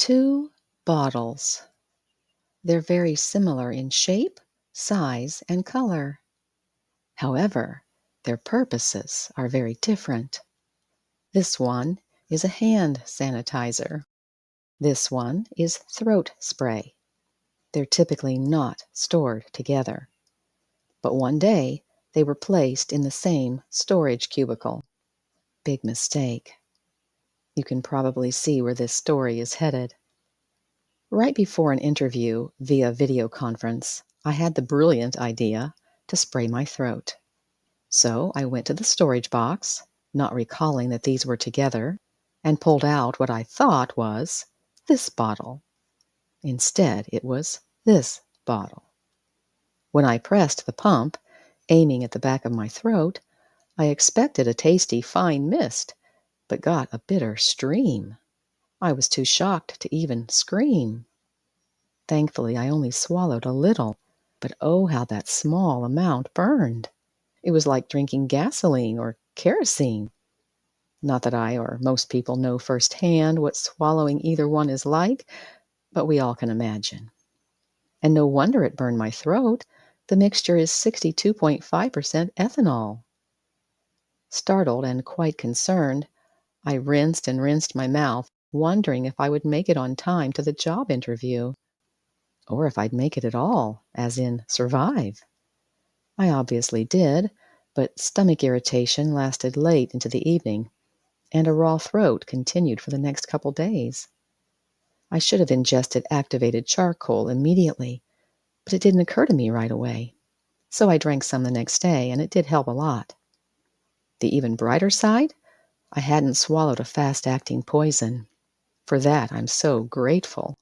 Two bottles. They're very similar in shape, size, and color. However, their purposes are very different. This one is a hand sanitizer. This one is throat spray. They're typically not stored together. But one day, they were placed in the same storage cubicle. Big mistake. You can probably see where this story is headed. Right before an interview via video conference, I had the brilliant idea to spray my throat. So I went to the storage box, not recalling that these were together, and pulled out what I thought was this bottle. Instead, it was this bottle. When I pressed the pump, aiming at the back of my throat, I expected a tasty fine mist, but got a bitter stream. I was too shocked to even scream. Thankfully, I only swallowed a little, but oh, how that small amount burned. It was like drinking gasoline or kerosene. Not that I or most people know firsthand what swallowing either one is like, but we all can imagine. And no wonder it burned my throat. The mixture is 62.5% ethanol. Startled and quite concerned, I rinsed and rinsed my mouth, wondering if I would make it on time to the job interview, or if I'd make it at all, as in survive. I obviously did, but stomach irritation lasted late into the evening, and a raw throat continued for the next couple days. I should have ingested activated charcoal immediately, but it didn't occur to me right away. So I drank some the next day, and it did help a lot. The even brighter side? I hadn't swallowed a fast-acting poison. For that, I'm so grateful.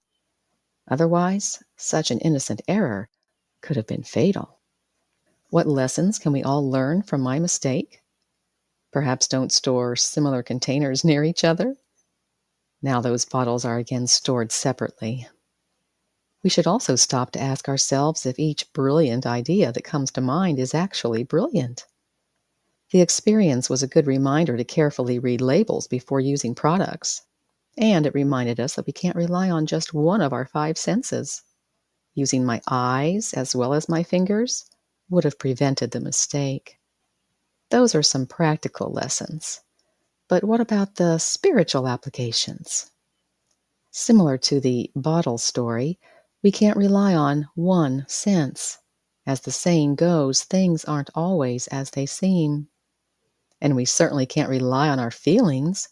Otherwise, such an innocent error could have been fatal. What lessons can we all learn from my mistake? Perhaps don't store similar containers near each other. Now those bottles are again stored separately. We should also stop to ask ourselves if each brilliant idea that comes to mind is actually brilliant. The experience was a good reminder to carefully read labels before using products, and it reminded us that we can't rely on just one of our 5 senses. Using my eyes as well as my fingers would have prevented the mistake. Those are some practical lessons. But what about the spiritual applications? Similar to the bottle story, we can't rely on one sense. As the saying goes, things aren't always as they seem. And we certainly can't rely on our feelings.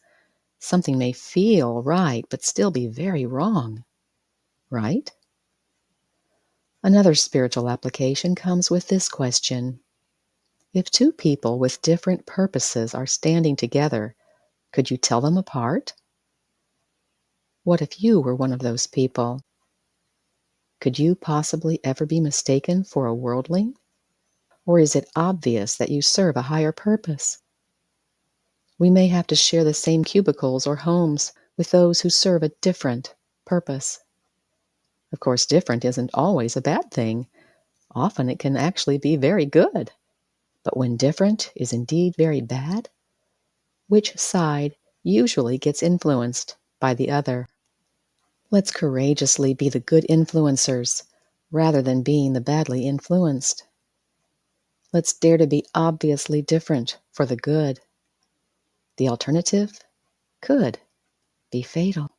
Something may feel right, but still be very wrong. Right? Another spiritual application comes with this question. If two people with different purposes are standing together, could you tell them apart? What if you were one of those people? Could you possibly ever be mistaken for a worldling? Or is it obvious that you serve a higher purpose? We may have to share the same cubicles or homes with those who serve a different purpose. Of course, different isn't always a bad thing. Often it can actually be very good. But when different is indeed very bad, which side usually gets influenced by the other? Let's courageously be the good influencers rather than being the badly influenced. Let's dare to be obviously different for the good. The alternative could be fatal.